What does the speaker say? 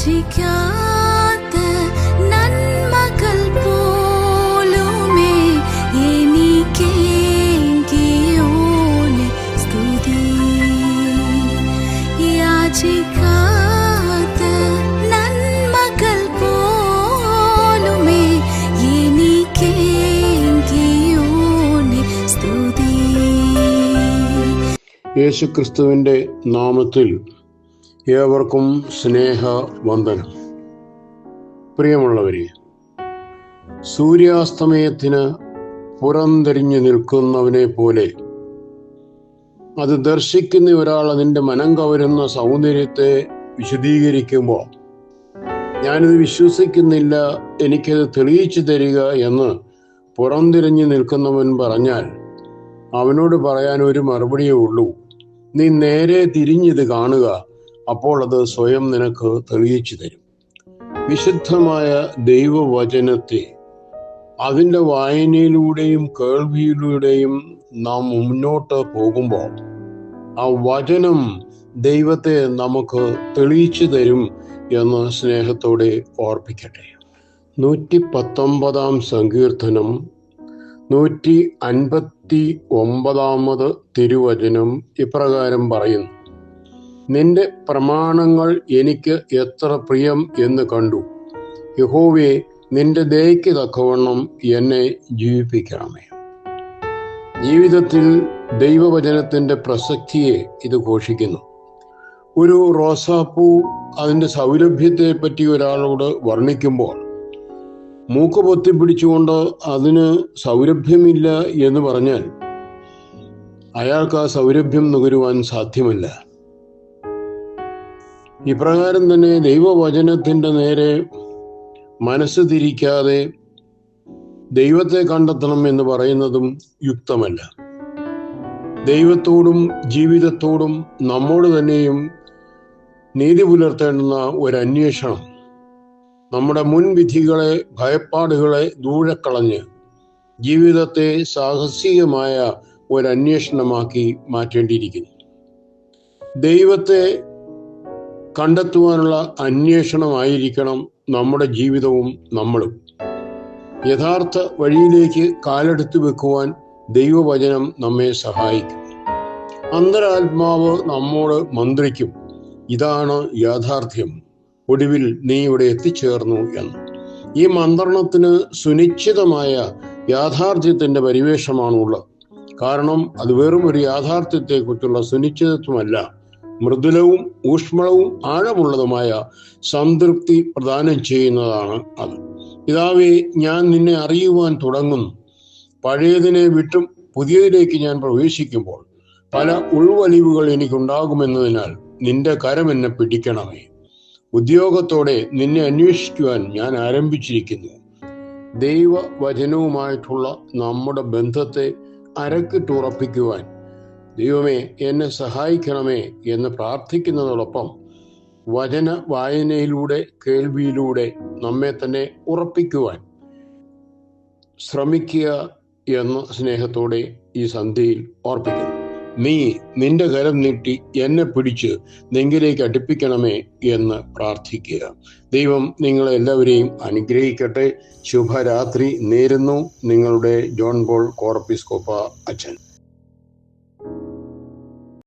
യാചിക്കാത്ത നന്മകൾ പോലുമേ എനിക്കേകിയോനെ സ്തുതി. യാചിക്കാത്ത നന്മകൾ പോലുമേ എനിക്കേകിയോനെ സ്തുതി. യേശുക്രിസ്തുവിൻ്റെ നാമത്തിൽ ഏവർക്കും സ്നേഹവന്ദനം. പ്രിയമുള്ളവരെ, സൂര്യാസ്തമയത്തിന് പുറംതിരിഞ്ഞു നിൽക്കുന്നവനെ പോലെ അത് ദർശിക്കുന്ന ഒരാൾ അതിൻ്റെ മനം കവരുന്ന സൗന്ദര്യത്തെ വിശദീകരിക്കുമ്പോൾ ഞാനിത് വിശ്വസിക്കുന്നില്ല, എനിക്കത് തെളിയിച്ചു തരിക എന്ന് പുറംതിരിഞ്ഞു നിൽക്കുന്നവൻ പറഞ്ഞാൽ അവനോട് പറയാൻ ഒരു മറുപടിയേ ഉള്ളൂ: നീ നേരെ തിരിഞ്ഞിത് കാണുക, അപ്പോൾ അത് സ്വയം നിനക്ക് തെളിയിച്ചു തരും. വിശുദ്ധമായ ദൈവവചനത്തെ അതിൻ്റെ വായനയിലൂടെയും കേൾവിയിലൂടെയും നാം മുന്നോട്ട് പോകുമ്പോൾ ആ വചനം ദൈവത്തെ നമുക്ക് തെളിയിച്ചു തരും എന്ന് സ്നേഹത്തോടെ ഓർപ്പിക്കട്ടെ. 119 സങ്കീർത്തനം 159 തിരുവചനം ഇപ്രകാരം പറയുന്നു: നിന്റെ പ്രമാണങ്ങൾ എനിക്ക് എത്ര പ്രിയം എന്ന് കണ്ടു. യഹോവേ, നിന്റെ ദയയ്ക്ക് തക്കവണ്ണം എന്നെ ജീവിപ്പിക്കണമേ. ജീവിതത്തിൽ ദൈവവചനത്തിൻ്റെ പ്രസക്തിയെ ഇത് ഘോഷിക്കുന്നു. ഒരു റോസാപ്പൂ അതിൻ്റെ സൗരഭ്യത്തെ പറ്റി ഒരാളോട് വർണ്ണിക്കുമ്പോൾ മൂക്ക് പൊത്തി പിടിച്ചുകൊണ്ട് അതിന് സൗരഭ്യമില്ല എന്ന് പറഞ്ഞാൽ അയാൾക്ക് ആ സൗരഭ്യം നുകരുവാൻ സാധ്യമല്ല. ഇപ്രകാരം തന്നെ ദൈവവചനത്തിൻ്റെ നേരെ മനസ്സ് തിരിക്കാതെ ദൈവത്തെ കണ്ടെത്തണം എന്ന് പറയുന്നതും യുക്തമല്ല. ദൈവത്തോടും ജീവിതത്തോടും നമ്മോട് തന്നെയും നീതി പുലർത്തേണ്ടുന്ന ഒരു അന്വേഷണം, നമ്മുടെ മുൻവിധികളെ, ഭയപ്പാടുകളെ ദൂരെ കളഞ്ഞ് ജീവിതത്തെ സാഹസികമായ ഒരു അന്വേഷണമാക്കി മാറ്റേണ്ടിയിരിക്കുന്നു. ദൈവത്തെ കണ്ടെത്തുവാനുള്ള അന്വേഷണമായിരിക്കണം നമ്മുടെ ജീവിതവും നമ്മളും. യഥാർത്ഥ വഴിയിലേക്ക് കാലെടുത്ത് വെക്കുവാൻ ദൈവവചനം നമ്മെ സഹായിക്കും. അന്തരാത്മാവ് നമ്മോട് മന്ത്രിക്കും: ഇതാണ് യാഥാർത്ഥ്യം, ഒടുവിൽ നീ ഇവിടെ എത്തിച്ചേർന്നു എന്ന്. ഈ മന്ത്രണത്തിന് സുനിശ്ചിതമായ യാഥാർത്ഥ്യത്തിൻ്റെ പരിവേഷമാണുള്ളത്. കാരണം അത് വെറും ഒരു യാഥാർത്ഥ്യത്തെക്കുറിച്ചുള്ള സുനിശ്ചിതത്വമല്ല, മൃദുലവും ഊഷ്മളവും ആഴമുള്ളതുമായ സംതൃപ്തി പ്രദാനം ചെയ്യുന്നതാണ് അത്. പിതാവേ, ഞാൻ നിന്നെ അറിയുവാൻ തുടങ്ങുന്നു. പഴയതിനെ വിട്ടും പുതിയതിലേക്ക് ഞാൻ പ്രവേശിക്കുമ്പോൾ പല ഉൾവലിവുകൾ എനിക്കുണ്ടാകുമെന്നതിനാൽ നിന്റെ കരം എന്നെ പിടിക്കണമേ. ഉദ്യോഗത്തോടെ നിന്നെ അന്വേഷിക്കുവാൻ ഞാൻ ആരംഭിച്ചിരിക്കുന്നു. ദൈവവചനവുമായിട്ടുള്ള നമ്മുടെ ബന്ധത്തെ അരക്കിട്ടുറപ്പിക്കുവാൻ ദൈവമേ എന്നെ സഹായിക്കണമേ എന്ന് പ്രാർത്ഥിക്കുന്നതോടൊപ്പം വചന വായനയിലൂടെ, കേൾവിയിലൂടെ നമ്മെ തന്നെ ഉറപ്പിക്കുവാൻ ശ്രമിക്കുക എന്ന് സ്നേഹത്തോടെ ഈ സന്ധ്യയിൽ ഓർപ്പിക്കുന്നു. നീ നിന്റെ കരം നീട്ടി എന്നെ പിടിച്ച് നെഞ്ചിലേക്ക് അടുപ്പിക്കണമേ എന്ന് പ്രാർത്ഥിക്കുക. ദൈവം നിങ്ങളെ എല്ലാവരെയും അനുഗ്രഹിക്കട്ടെ. ശുഭരാത്രി നേരുന്നു. നിങ്ങളുടെ ജോൺ പോൾ കോറപ്പിസ്കോപ്പ അച്ഛൻ.